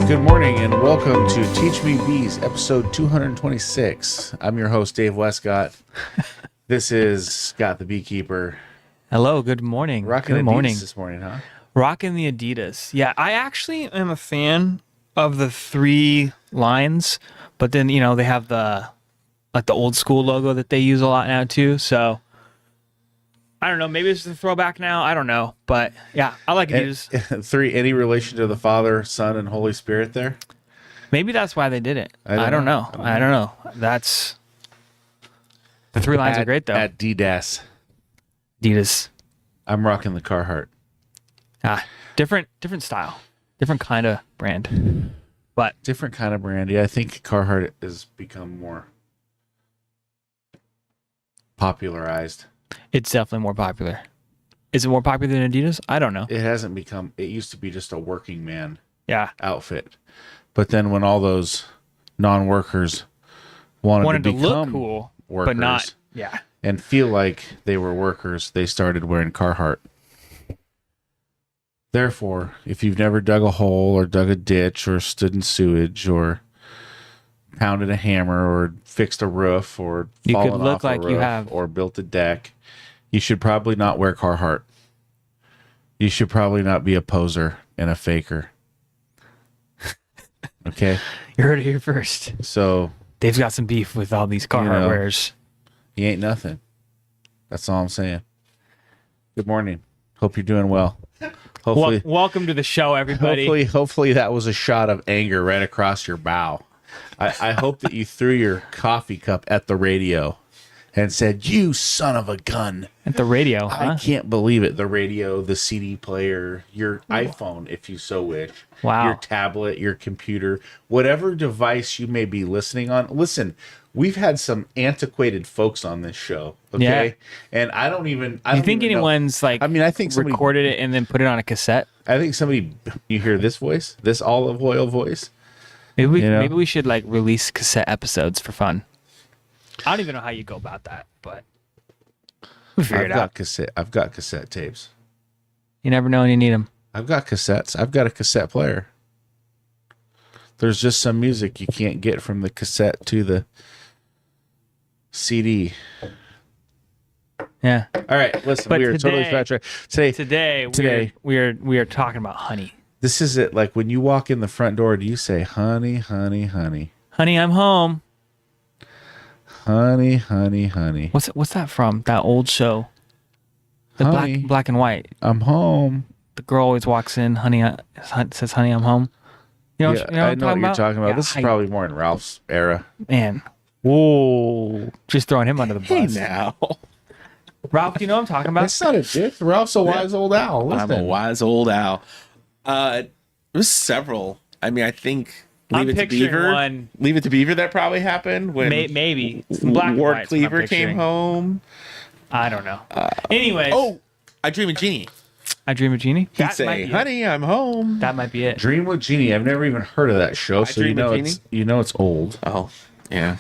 Good morning and welcome to Teach Me Bees, episode 226. I'm your host, Dave Wescott. This is Scott the Beekeeper. Hello, good morning. Rocking good Adidas morning. This morning, huh? Rocking the Adidas. Yeah, I actually am a fan of the 3 lines, but then, you know, they have the old school logo that they use a lot now too. So I don't know, maybe it's a throwback now. I don't know, but yeah, I like Adidas. 3, any relation to the Father, Son, and Holy Spirit there? Maybe that's why they did it. I don't know. That's the 3 lines are great though. Adidas. I'm rocking the Carhartt. Different style, different kind of brand, but Different kind of brand. Yeah, I think Carhartt has become more popularized. it's definitely more popular. Is it more popular than Adidas? I don't know. It hasn't become, it used to be just a working man Yeah. outfit. But then when all those non-workers wanted to look become cool, workers but not. Yeah. and feel like they were workers, they started wearing Carhartt. Therefore, if you've never dug a hole or dug a ditch or stood in sewage or pounded a hammer or fixed a roof or You could fallen look off a like you roof have. or built a deck, you should probably not wear Carhartt. You should probably not be a poser and a faker. Okay? You heard it here first. So Dave's got some beef with all these Carhartt wearers. he ain't nothing. That's all I'm saying. Good morning. Hope you're doing well. Hopefully, Welcome to the show, everybody. hopefully that was a shot of anger right across your bow. I hope that you threw your coffee cup at the radio and said, "You son of a gun." At the radio, I huh? can't believe it. The radio, the CD player, your iPhone, if you so wish. Wow. Your tablet, your computer, whatever device you may be listening on. Listen, we've had some antiquated folks on this show. Okay. Yeah. And I don't even Do you think even know. anyone's like I think somebody recorded it and then put it on a cassette? I think somebody, you hear this voice, this olive oil voice. Maybe we should like release cassette episodes for fun. I don't even know how you go about that, but we figure it out. I've got cassette tapes. You never know when you need them. I've got cassettes. I've got a cassette player. There's just some music you can't get from the cassette to the CD. Yeah. All right, listen, But we are totally sidetracked. Today, we are talking about honey. this is it. Like when you walk in the front door, do you say, "Honey, honey, honey"? Honey, I'm home. Honey, honey, honey. What's that from? That old show. The Honey. black and white. I'm home. The girl always walks in, says, "Honey, I'm home." You know, Yeah, you know I what know what you're talking about. Yeah, This is probably more in Ralph's era. man. Whoa, just throwing him under the bus. Now. Ralph, do you know what I'm talking about? It's not a dick. Ralph's a wise old owl. I'm Listen. a wise old owl. There's several. I mean, I think I'm Leave It to picturing Beaver. one. Leave It to Beaver that probably happened when Maybe Some black and Ward white's what I'm Cleaver came picturing. home. I don't know. Anyways, Oh, I Dream of Jeannie. I Dream of Jeannie. He'd That might say, be "Honey, I'm home." it. That might be it. Dream with Jeannie. I've never even heard of that show, so Dream of you know it's old. Oh, yeah.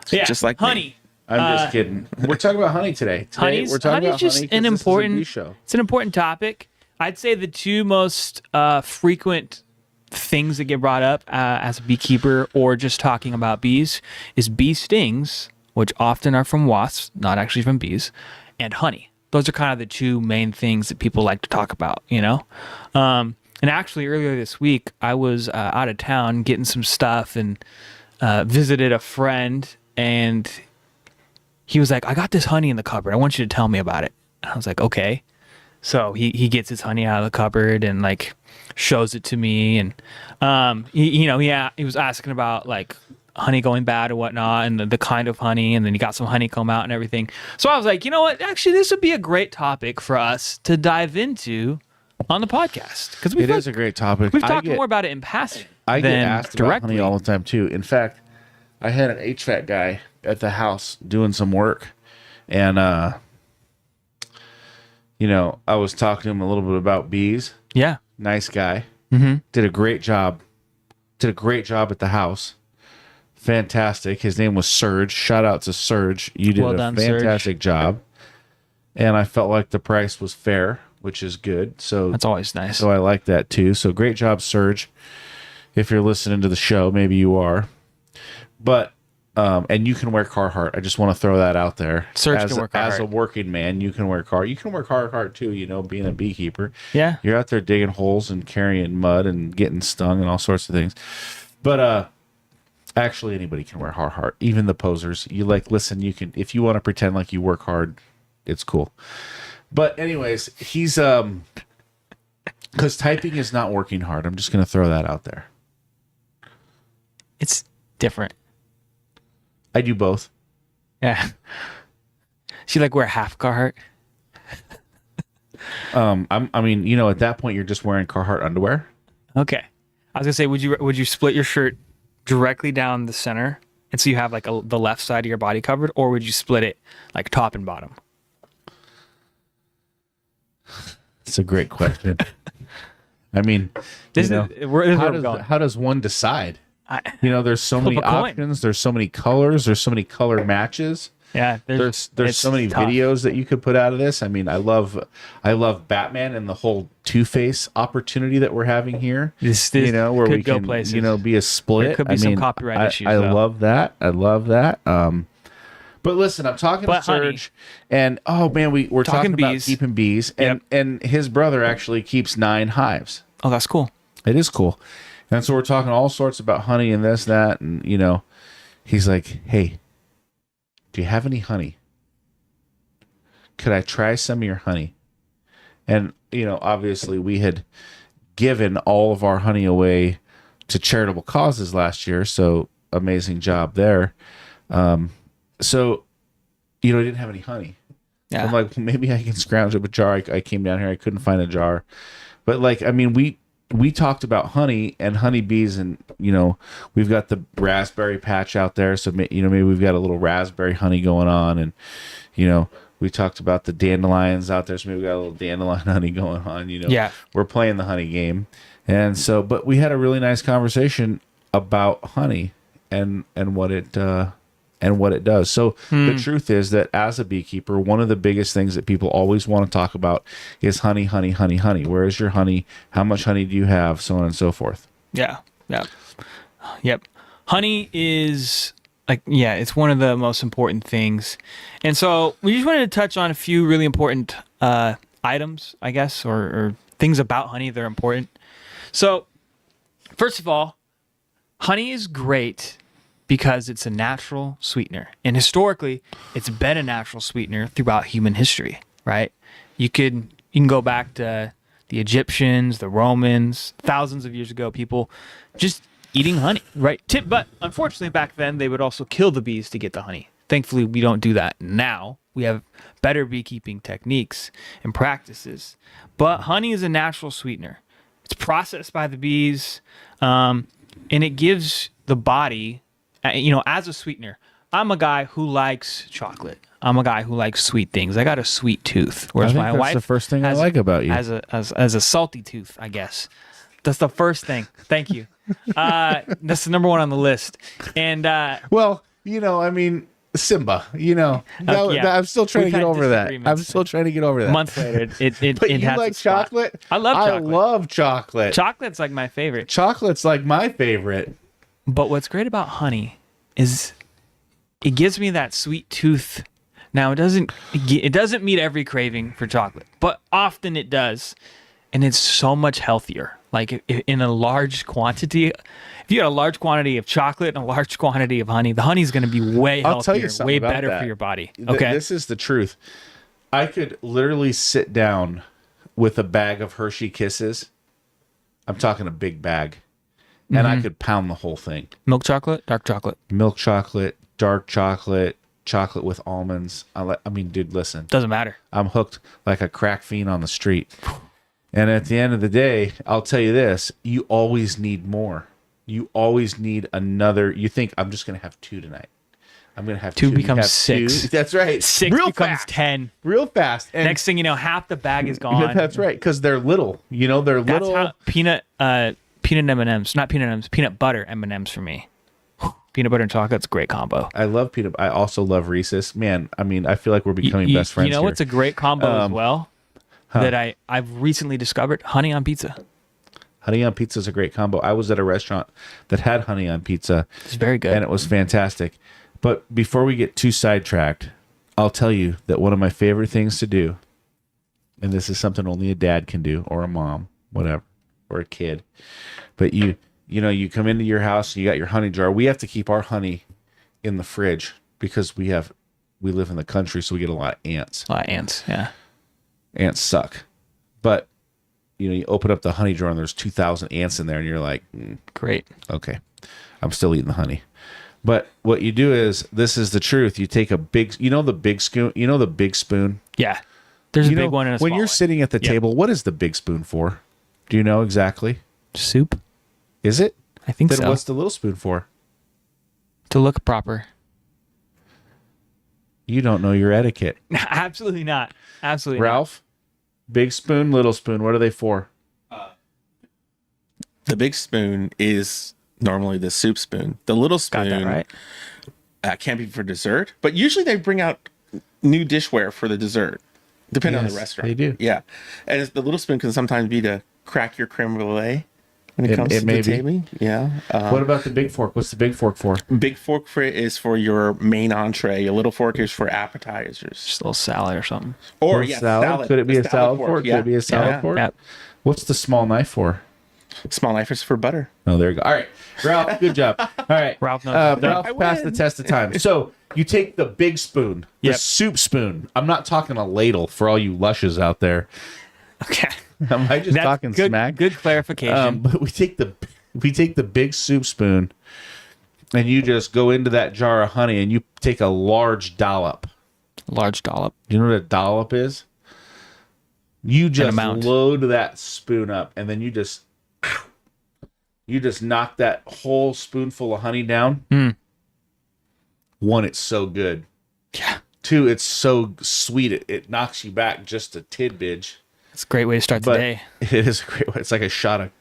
Yeah, Just like me. honey. I'm just kidding. We're talking about honey today. Honey's just an important show. It's an important topic. I'd say the 2 most frequent things that get brought up as a beekeeper or just talking about bees is bee stings, which often are from wasps, not actually from bees, and honey. Those are kind of the 2 main things that people like to talk about, you know? And actually earlier this week, I was out of town getting some stuff and visited a friend, and he was like, "I got this honey in the cupboard. I want you to tell me about it." And I was like, "Okay." So he gets his honey out of the cupboard and like shows it to me, and he was asking about like honey going bad or whatnot, and the kind of honey, and then he got some honeycomb out and everything. So I was like, you know what? Actually, this would be a great topic for us to dive into on the podcast, because It is a great topic. We've talked more about it in passing. I get than asked about directly. honey all the time too. In fact, I had an HVAC guy at the house doing some work, and I was talking to him a little bit about bees. Yeah. Nice guy. Mm-hmm. Did a great job at the house. Fantastic. His name was Serge. Shout out to Serge. You did Well a done, fantastic job. and I felt like the price was fair, which is good. So That's always nice. So I like that too. So great job, Serge. If you're listening to the show, maybe you are. But and you can wear Carhartt. I just want to throw that out there. Serge as, can wear as a Carhartt. working man, you can wear Carhartt. You can wear Carhartt too. You know, being a beekeeper. Yeah. You're out there digging holes and carrying mud and getting stung and all sorts of things. But actually, anybody can wear Carhartt, even the posers. You listen. You can if you want to pretend like you work hard. It's cool. But anyways, he's because typing is not working hard. I'm just going to throw that out there. It's different. I do both. Yeah. She wear half Carhartt. I mean, at that point, you're just wearing Carhartt underwear. Okay. I was gonna say, would you split your shirt directly down the center, and so you have the left side of your body covered, or would you split it top and bottom? It's a great question. I mean, how does one decide? There's so many options. There's so many colors. There's so many color matches. Yeah, there's so many videos that you could put out of this. I mean, I love Batman and the whole Two-Face opportunity that we're having here. This where could we go can places. Be a split. There could be some copyright issues. I love that. I love that. But listen, I'm talking to Serge, and oh man, we're talking about keeping bees, and his brother actually keeps 9 hives. Oh, that's cool. It is cool. And so we're talking all sorts about honey and this, that, and he's like, hey, do you have any honey? Could I try some of your honey? And, obviously we had given all of our honey away to charitable causes last year. So amazing job there. So, I didn't have any honey. Yeah. I'm like, well, maybe I can scrounge up a jar. I came down here. I couldn't find a jar. But we talked about honey and honeybees, and we've got the raspberry patch out there, so maybe we've got a little raspberry honey going on, and we talked about the dandelions out there, so maybe we got a little dandelion honey going on. Yeah, we're playing the honey game, and so but we had a really nice conversation about honey and what it does. So the truth is that as a beekeeper, one of the biggest things that people always want to talk about is honey, honey, honey, honey. Where is your honey? How much honey do you have? So on and so forth. Yeah. Yep. Honey is it's one of the most important things. And so we just wanted to touch on a few really important items, I guess, or things about honey that are important. So first of all, honey is great because it's a natural sweetener. And historically, it's been a natural sweetener throughout human history, right? You can go back to the Egyptians, the Romans, thousands of years ago, people just eating honey, right? But unfortunately, back then, they would also kill the bees to get the honey. Thankfully, we don't do that now. We have better beekeeping techniques and practices. But honey is a natural sweetener. It's processed by the bees, and it gives the body... as a sweetener, I'm a guy who likes chocolate. I'm a guy who likes sweet things. I got a sweet tooth. Whereas my wife, the first thing I like about you, as a salty tooth, I guess. That's the first thing. Thank you. That's the number one on the list. And Simba. I'm still trying to We've get had over that. I'm disagreements. still trying to get over that. months later, it But it you has like a spot. chocolate? I love chocolate. I love chocolate. Chocolate's my favorite. Chocolate's my favorite. But what's great about honey is it gives me that sweet tooth. Now it doesn't meet every craving for chocolate, but often it does, and it's so much healthier. In a large quantity, if you had a large quantity of chocolate and a large quantity of honey, the honey's going to be way healthier, I'll tell you something way about better that. for your body. Okay, This is the truth. I could literally sit down with a bag of Hershey Kisses. I'm talking a big bag. And I could pound the whole thing. milk chocolate, dark chocolate, Milk chocolate, dark chocolate, chocolate with almonds. Dude, listen. doesn't matter. I'm hooked like a crack fiend on the street. And at the end of the day, I'll tell you this, you always need more. You always need another. You think, I'm just going to have 2 tonight. I'm going to have 2. Two becomes You have 6. 2. That's right. 6 Real becomes fast. 10. Real fast. And Next thing you know, half the bag is gone. that's right, because they're little. They're That's little. how peanut M&Ms, not peanut M&Ms, peanut butter M&Ms for me. Peanut butter and chocolate's a great combo. I love peanut. I also love Reese's. Man, I mean, I feel like we're becoming best friends. You know here. what's a great combo as well that I've recently discovered? Honey on pizza. Honey on pizza is a great combo. I was at a restaurant that had honey on pizza. It's very good. And it was fantastic. But before we get too sidetracked, I'll tell you that one of my favorite things to do, and this is something only a dad can do, or a mom, whatever, or a kid, but you come into your house and you got your honey jar. We have to keep our honey in the fridge because we live in the country, so we get a lot of ants. A lot of ants, yeah. Ants suck. But you open up the honey jar and there's 2,000 ants in there, and you're like, great. Okay, I'm still eating the honey. But what you do is, this is the truth. You take a big, the big spoon, the big spoon. Yeah. There's a big one and a small when you're one. sitting at the table, what is the big spoon for? Do you know exactly? Soup? Is it? I think then so. What's the little spoon for? To look proper. You don't know your etiquette. Absolutely not. Absolutely Ralph, big spoon, little spoon, what are they for? The big spoon is normally the soup spoon. The little spoon Got that right. Can be for dessert, but usually they bring out new dishware for the dessert, depending on Yes, the restaurant. they do. Yeah, and the little spoon can sometimes be to crack your creme brulee when it comes to may the be. table. Yeah. What about the big fork? What's the big fork for? Big fork is for your main entree. A little fork is for appetizers. Just a little salad or something. Or Or salad? Could it be a salad fork? Yeah. Could it be a salad Yeah. fork? Yep. What's the small knife for? Small knife is for butter. Oh, there you go. All right, Ralph, good job. All right, Ralph knows. Ralph I passed the win. test of time. So you take the big spoon, the Yep. soup spoon. I'm not talking a ladle for all you lushes out there. Okay. Am I just That's talking good, smack? Good clarification. But we take the big soup spoon, and you just go into that jar of honey, and you take a large dollop. Large dollop. You know what a dollop is? You just amount. load that spoon up, and then you just knock that whole spoonful of honey down. One, it's so good. Yeah. Two, it's so sweet. It knocks you back just a tidbit. It's a great way to start the But day. it is a great way. It's like a shot of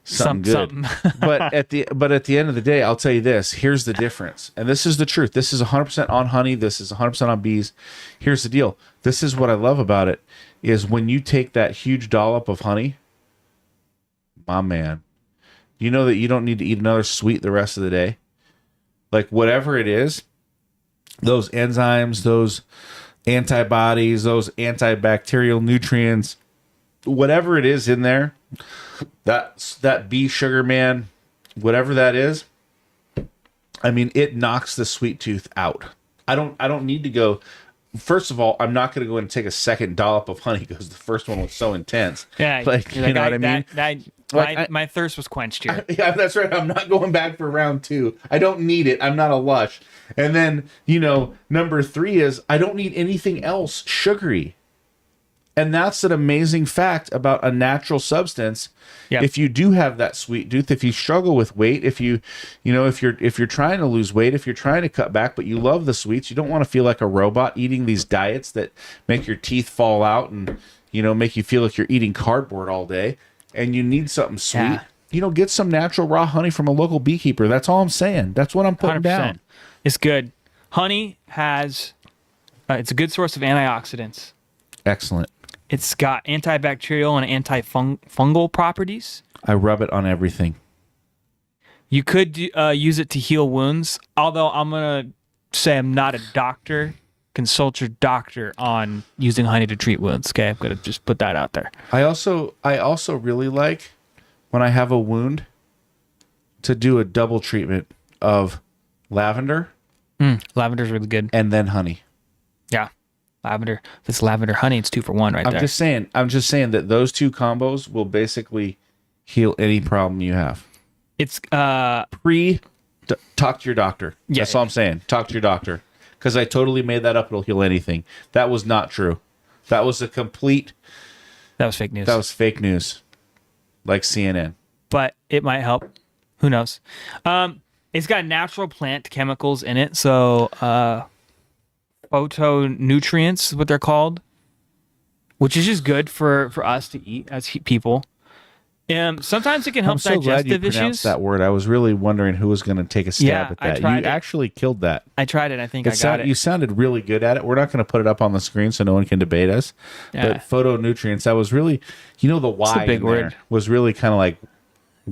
something good. Something. but at the end of the day, I'll tell you this. Here's the difference. And this is the truth. This is 100% on honey. This is 100% on bees. Here's the deal. This is what I love about it, is when you take that huge dollop of honey, my man, you know that you don't need to eat another sweet the rest of the day. Like whatever it is, those enzymes, those antibodies, those antibacterial nutrients, whatever it is in there, that bee sugar, man, whatever that is, I mean, it knocks the sweet tooth out. I don't need to go. First of all, I'm not going to go and take a second dollop of honey because the first one was so intense. Yeah. Like, you're you know what I mean? My thirst was quenched here. Yeah, that's right. I'm not going back for round 2. I don't need it. I'm not a lush. And then, number 3 is I don't need anything else sugary. And that's an amazing fact about a natural substance. Yep. If you do have that sweet tooth, if you struggle with weight, if you're trying to lose weight, if you're trying to cut back, but you love the sweets, you don't want to feel like a robot eating these diets that make your teeth fall out and, make you feel like you're eating cardboard all day, and you need something sweet. Yeah. Get some natural raw honey from a local beekeeper. That's all I'm saying. That's what I'm putting 100%. down. It's good. Honey has, it's a good source of antioxidants. Excellent. It's got antibacterial and antifungal properties. I rub it on everything. You could use it to heal wounds, although I'm going to say I'm not a doctor. Consult your doctor on using honey to treat wounds, okay? I'm going to just put that out there. I also really like, when I have a wound, to do a double treatment of lavender Lavender's really good. and then honey. Yeah. Lavender. If it's lavender honey, it's 2 for 1 right I'm there. just saying that those two combos will basically heal any problem you have. It's Talk to your doctor. Yeah. That's all I'm saying. Talk to your doctor. Because I totally made that up. It'll heal anything. That was not true. That was that was fake news. that was fake news. Like CNN. But it might help. Who knows? It's got natural plant chemicals in it, so phytonutrients is what they're called, which is just good for us to eat as people. Sometimes it can I'm help so glad you digestive pronounced issues. that word. I was really wondering who was going to take a stab Yeah, at I that. You tried it. actually killed that. I tried it. I think I got sound, it. You sounded really good at it. We're not going to put it up on the screen so no one can debate us. Yeah. But photonutrients, that was really, the Y big in there word. was really kind of like,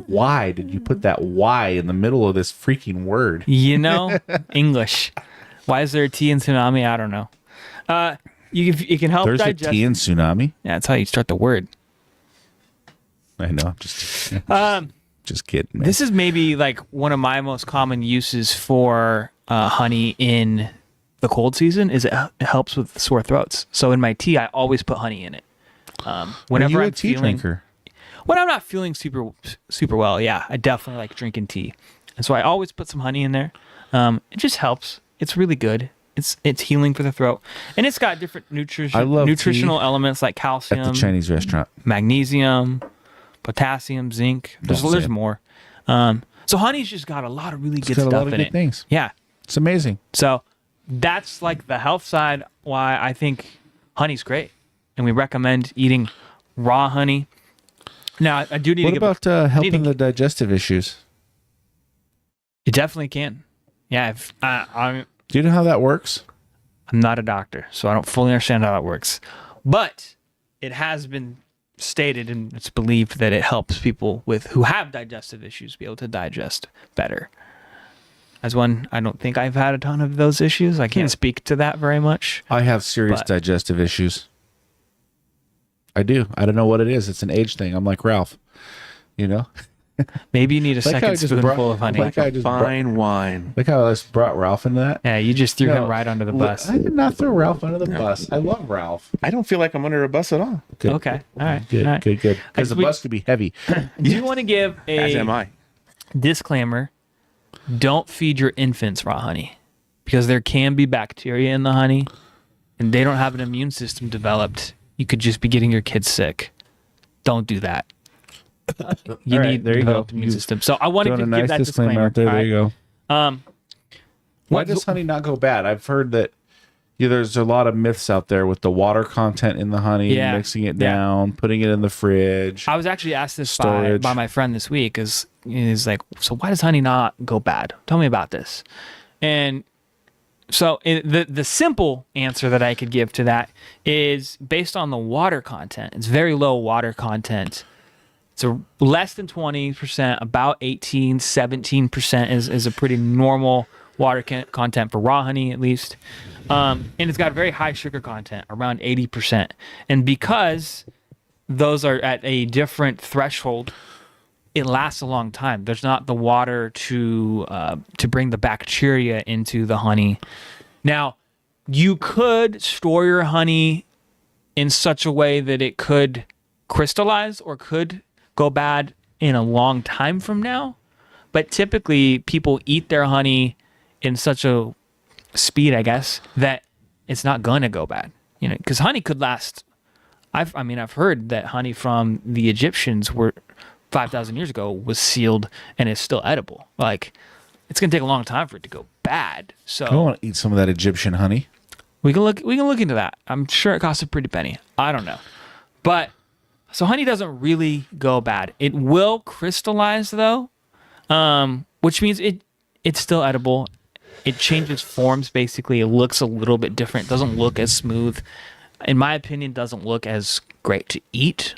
why did you put that Y in the middle of this freaking word? English. Why is there a T in tsunami? I don't know. You can help There's digest. a T in tsunami. Yeah, that's how you start the word. I know. Just kidding, man. This is maybe like one of my most common uses for honey in the cold season. Is it helps with sore throats. So in my tea, I always put honey in it. Whenever Are you I'm a tea drinker? When I'm not feeling super well, yeah, I definitely like drinking tea, and so I always put some honey in there. It just helps. It's really good. It's healing for the throat, and it's got different I love nutritional tea elements like At calcium, the Chinese restaurant. magnesium, potassium, zinc. Don't say There's it. more. So honey's just got a lot of really It's good got a stuff lot of in good it. things. Yeah. It's amazing. So that's like the health side. Why I think honey's great, and we recommend eating raw honey. Now I do need What to about helping the digestive issues? It definitely can. Yeah. If I'm Do you know how that works? not a doctor, so I don't fully understand how it works, but it has been stated and it's believed that it helps people who have digestive issues be able to digest better. As one, I don't think I've had a ton of those issues. I can't speak to that very much. I have serious But- digestive issues. I do. I don't know what it is. It's an age thing. I'm like Ralph. Maybe you need a Like how I second just spoonful of honey. like how I just brought, Fine wine. like how I just brought Ralph into that. Yeah, you just threw No, him right under the bus. I did not throw Ralph under the bus. I love Ralph. I don't feel like I'm under a bus at all. Good. Okay, all right, Good, all right. good. Because the We- bus could be heavy. Do you want to give As am a I. disclaimer? Don't feed your infants raw honey because there can be bacteria in the honey, and they don't have an immune system developed. You could just be getting your kids sick. Don't do that. You All right, need there you go. developed immune You system. So I wanted Doing to a give nice that disclaimer disclaimer. out there. all There you go. right? Why what- does honey not go bad? I've heard that there's a lot of myths out there with the water content in the honey, Yeah. mixing it Yeah. down, putting it in the fridge. I was actually asked this Storage. by my friend this week. He's like, so why does honey not go bad? Tell me about this. And so the simple answer that I could give to that is based on the water content. It's very low water content. It's less than 20%, about 18, 17% is a pretty normal water content for raw honey, at least. And it's got a very high sugar content, around 80%. And because those are at a different threshold, it lasts a long time. There's not the water to bring the bacteria into the honey. Now, you could store your honey in such a way that it could crystallize or could go bad in a long time from now. But typically, people eat their honey in such a speed, I guess, that it's not going to go bad. Because honey could last. I've heard that honey from the Egyptians were 5,000 years ago was sealed and is still edible. Like, it's going to take a long time for it to go bad. So I want to eat some of that Egyptian honey. we can look into that. I'm sure it costs a pretty penny. I don't know. But so honey doesn't really go bad. It will crystallize though, which means it's still edible. It changes forms basically. It looks a little bit different. It doesn't look as smooth. In my opinion, doesn't look as great to eat,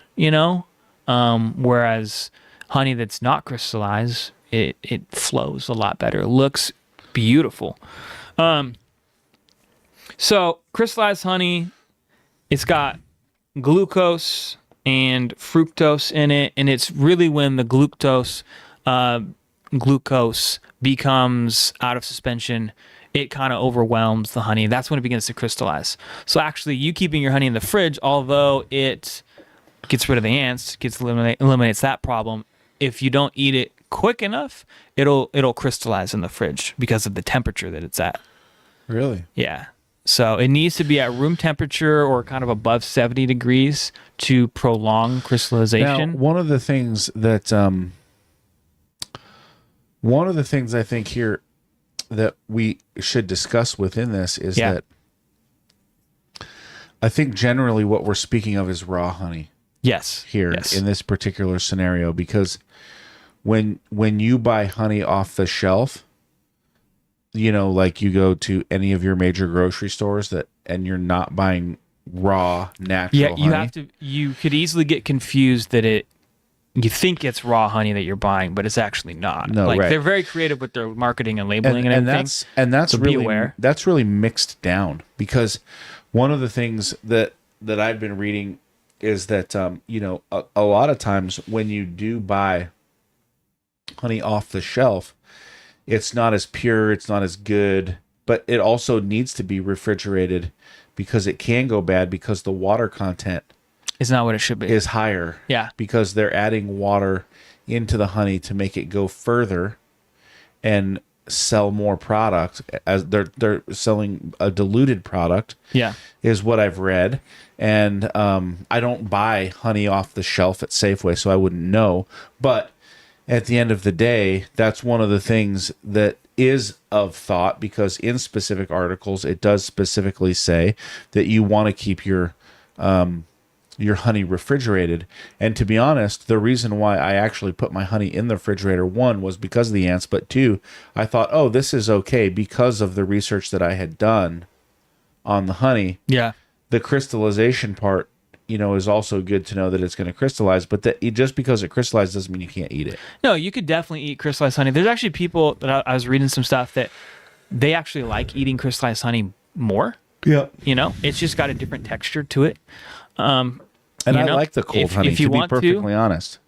whereas honey that's not crystallized, it flows a lot better. It looks beautiful. So crystallized honey, it's got glucose and fructose in it, and it's really when the glucose becomes out of suspension, it kind of overwhelms the honey. That's when it begins to crystallize. So actually, you keeping your honey in the fridge, although it gets rid of the ants, eliminates that problem. If you don't eat it quick enough, it'll crystallize in the fridge because of the temperature that it's at. Really? Yeah. So it needs to be at room temperature or kind of above 70 degrees to prolong Now, crystallization. one of the things I think here that we should discuss within this is Yeah. that I think generally what we're speaking of is raw honey. Yes. here Yes. in this particular scenario, because when you buy honey off the shelf, you know, like you go to any of your major grocery stores and you're not buying raw natural honey. You could easily get confused that you think it's raw honey that you're buying, but it's actually not. No, right. They're very creative with their marketing and labeling and everything. That's So be really aware. that's really mixed down, because one of the things that I've been reading is that you know, a lot of times when you do buy honey off the shelf, it's not as pure, it's not as good, but it also needs to be refrigerated because it can go bad because the water content It's not what it should be. is higher. Yeah. Because they're adding water into the honey to make it go further and sell more product, as they're selling a diluted product. Yeah. Is what I've read. And I don't buy honey off the shelf at Safeway, so I wouldn't know. But at the end of the day, that's one of the things that is of thought, because in specific articles, it does specifically say that you want to keep your honey refrigerated. And to be honest, the reason why I actually put my honey in the refrigerator, one, was because of the ants, but two, I thought, oh, this is okay because of the research that I had done on the honey. Yeah. The crystallization part, you know, is also good to know that it's going to crystallize, but that just because it crystallizes doesn't mean you can't eat it. No, you could definitely eat crystallized honey. There's actually people that I was reading some stuff that they actually like eating crystallized honey more. Yeah. You know, it's just got a different texture to it. And I like the cold honey, if you to be want perfectly honest.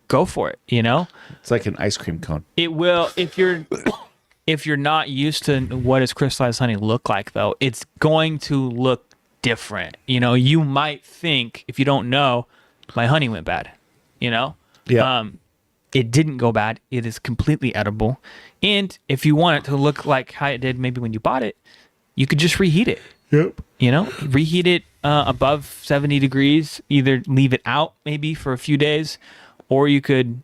Go for it, you know? It's like an ice cream cone. It will, if you're not used to what does crystallized honey look like, though, it's going to look different. You know, you might think, if you don't know, my honey went bad, you know? Yeah. It didn't go bad. It is completely edible. And if you want it to look like how it did maybe when you bought it, you could just reheat it. Yep. You know, reheat it above 70 degrees. Either leave it out maybe for a few days, or you could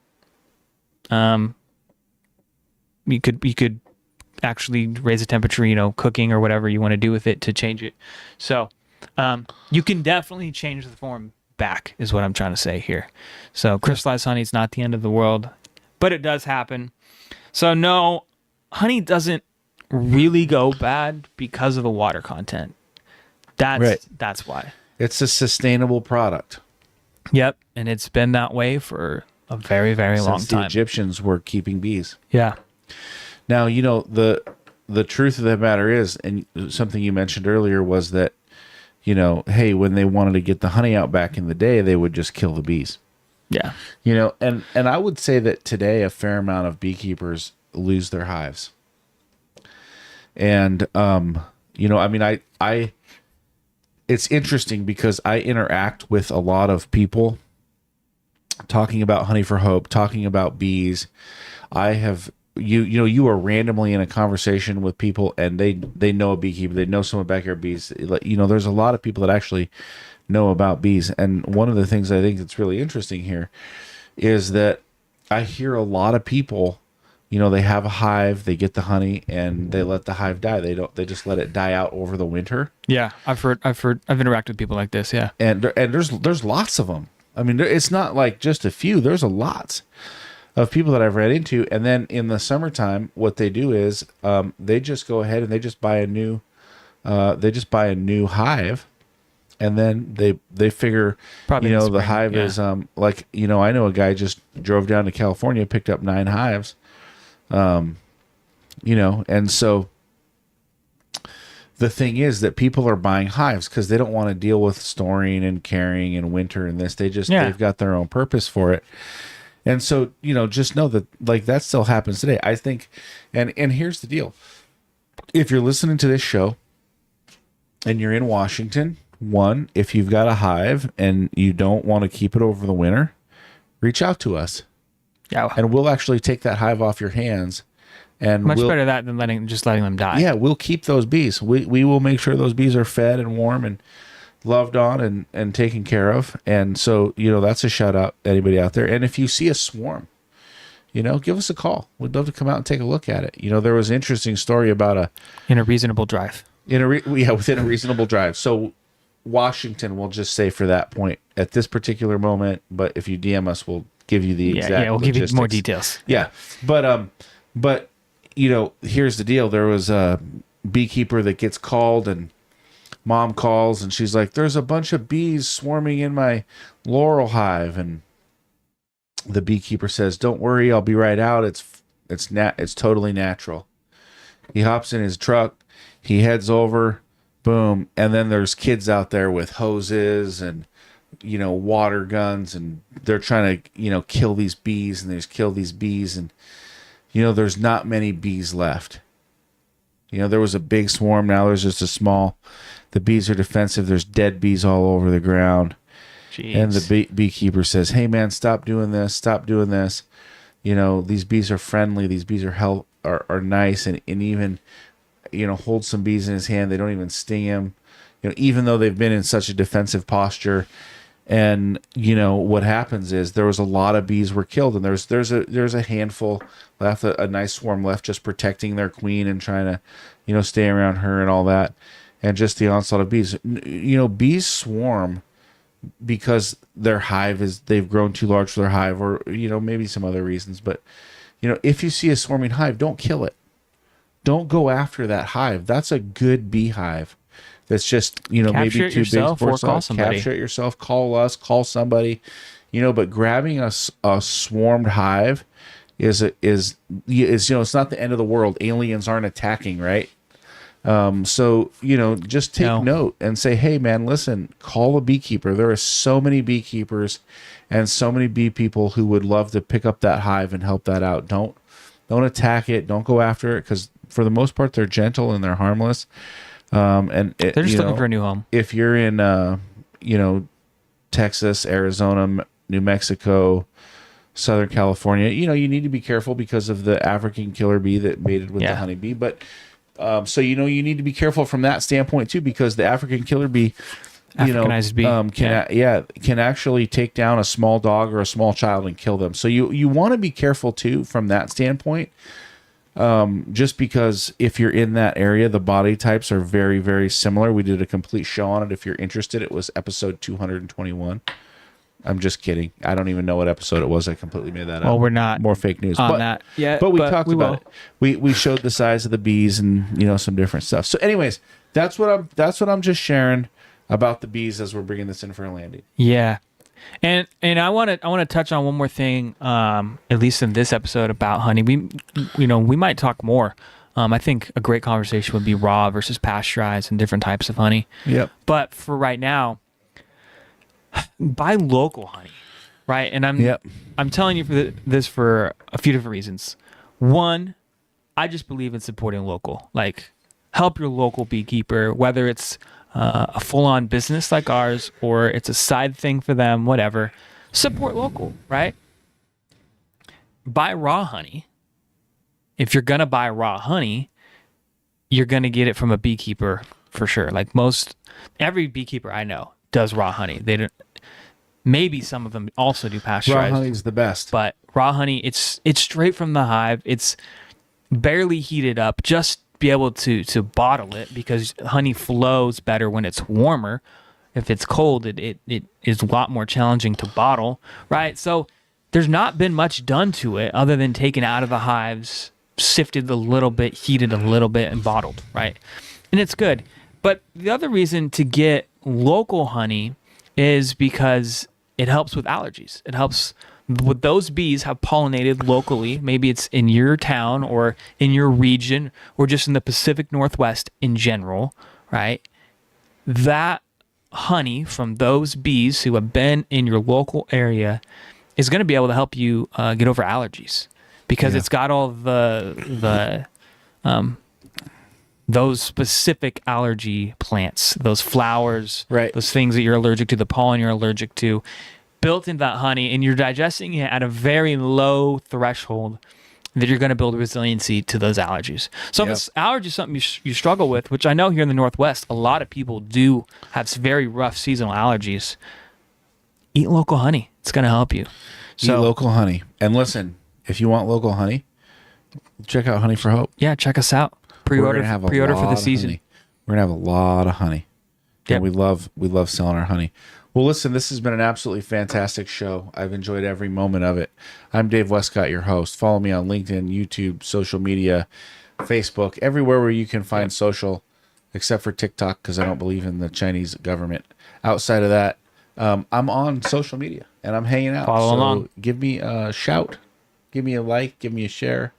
actually raise the temperature, you know, cooking or whatever you want to do with it to change it. So you can definitely change the form back, is what I'm trying to say here. So crystallized honey is not the end of the world, but it does happen. So no, honey doesn't really go bad because of the water content. That's why. It's a sustainable product. Yep, and it's been that way for a very, very long Since the time. Egyptians were keeping bees. Yeah. Now, you know, the truth of the matter is, and something you mentioned earlier was that, you know, hey, when they wanted to get the honey out back in the day, they would just kill the bees. Yeah. You know, and I would say that today a fair amount of beekeepers lose their hives. And, you know, I mean, it's interesting because I interact with a lot of people talking about Honey for Hope, talking about bees. I have, you are randomly in a conversation with people and they know a beekeeper, they know someone back here bees. You know, there's a lot of people that actually know about bees. And one of the things I think that's really interesting here is that I hear a lot of people, you know, they have a hive, they get the honey and they let the hive die. They just let it die out over the winter. Yeah, I've interacted with people like this. Yeah. And there's lots of them. I mean, it's not like just a few. There's a lot of people that I've ran into. And then in the summertime, what they do is they just go ahead and they just buy a new hive, and then they figure, Probably you in know, the the spring, hive yeah. is like, you know, I know a guy just drove down to California, picked up 9 hives, you know, and so the thing is that people are buying hives because they don't want to deal with storing and carrying and winter and this. They've got their own purpose for it. And so, you know, just know that like that still happens today. I think, and here's the deal. If you're listening to this show and you're in Washington, one, if you've got a hive and you don't want to keep it over the winter, reach out to us. Yeah. And we'll actually take that hive off your hands. And Much better that than letting them die. Yeah, we'll keep those bees. We will make sure those bees are fed and warm and loved on and taken care of. And so, you know, that's a shout out to anybody out there. And if you see a swarm, you know, give us a call. We'd love to come out and take a look at it. You know, there was an interesting story about In a reasonable drive. within a reasonable drive. So Washington, we'll just say for that point, at this particular moment, but if you DM us, we'll give you the exact we'll give you more logistics. details. Yeah. But you know, here's the deal. There was a beekeeper that gets called, and mom calls, and she's like, there's a bunch of bees swarming in my laurel hive. And the beekeeper says, don't worry, I'll be right out. It's totally natural. He hops in his truck, he heads over, boom, and then there's kids out there with hoses and, you know, water guns, and they're trying to, you know, kill these bees, and and, you know, there's not many bees left. You know, there was a big swarm, now there's just a small. The bees are defensive, there's dead bees all over the ground. Jeez. And the beekeeper says, hey man, stop doing this. You know, these bees are friendly, these bees are nice, and even, you know, holds some bees in his hand, they don't even sting him, you know, even though they've been in such a defensive posture. And you know what happens is there was a lot of bees were killed, and there's a handful left, a nice swarm left, just protecting their queen and trying to, you know, stay around her and all that. And just the onslaught of bees. You know, bees swarm because their hive they've grown too large for their hive, or you know, maybe some other reasons. But you know, if you see a swarming hive, don't kill it. Don't go after that hive. That's a good beehive. That's just, you know, Capture maybe it too yourself big for or call somebody. Capture it yourself. Call us. Call somebody. You know, but grabbing a swarmed hive is you know, it's not the end of the world. Aliens aren't attacking, right? So you know, just take note and say, hey man, listen, call a beekeeper. There are so many beekeepers and so many bee people who would love to pick up that hive and help that out. Don't attack it. Don't go after it, because for the most part they're gentle and they're harmless. And They're just looking for a new home. If you're in, you know, Texas, Arizona, New Mexico, Southern California, you know, you need to be careful because of the African killer bee that mated with the honeybee. But so, you know, you need to be careful from that standpoint too, because the African killer bee, Africanized bee, can actually take down a small dog or a small child and kill them. So you want to be careful too from that standpoint. Just because if you're in that area, the body types are very, very similar. We did a complete show on it. If you're interested, it was episode 221. I'm just kidding. I don't even know what episode it was. I completely made that up. Well, we're not more fake news on that yet. But we talked about it. We showed the size of the bees and, you know, some different stuff. So anyways, that's what I'm just sharing about the bees as we're bringing this in for a landing. Yeah. And I want to touch on one more thing, at least in this episode, about honey. We might talk more. I think a great conversation would be raw versus pasteurized and different types of honey. Yep. But for right now, buy local honey, right? And I'm telling you this for a few different reasons. One, I just believe in supporting local. Like, help your local beekeeper, whether it's a full-on business like ours or it's a side thing for them, whatever. Support local, right? Buy raw honey. If you're gonna buy raw honey, you're gonna get it from a beekeeper for sure. Like every beekeeper I know does raw honey. They don't. Maybe some of them also do pasteurized. Raw honey is the best. But raw honey, it's straight from the hive. It's barely heated up. Just be able to bottle it, because honey flows better when it's warmer. If it's cold, it is a lot more challenging to bottle, right? So there's not been much done to it other than taken out of the hives, sifted a little bit, heated a little bit, and bottled, right? And it's good. But the other reason to get local honey is because it helps with allergies. It helps with those bees have pollinated locally. Maybe it's in your town or in your region or just in the Pacific Northwest in general, right? That honey from those bees who have been in your local area is going to be able to help you get over allergies, because it's got all the those specific allergy plants, those flowers, right, those things that you're allergic to, the pollen you're allergic to, built into that honey, and you're digesting it at a very low threshold that you're going to build resiliency to those allergies. So if this allergy is something you struggle with, which I know here in the Northwest, a lot of people do have very rough seasonal allergies, eat local honey. It's going to help you. Eat local honey. And listen, if you want local honey, check out Honey for Hope. Yeah, check us out. Pre-order for the season. We're going to have a lot of honey. Yep. And we love selling our honey. Well, listen, this has been an absolutely fantastic show. I've enjoyed every moment of it. I'm Dave Wescott, your host. Follow me on LinkedIn, YouTube, social media, Facebook, everywhere where you can find social, except for TikTok, because I don't believe in the Chinese government. Outside of that, I'm on social media, and I'm hanging out. Follow along. Give me a shout. Give me a like. Give me a share.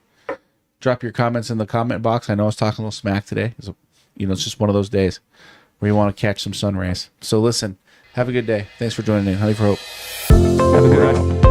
Drop your comments in the comment box. I know I was talking a little smack today. It's just one of those days where you want to catch some sun rays. So listen, have a good day. Thanks for joining in. Honey for Hope. Have a good ride.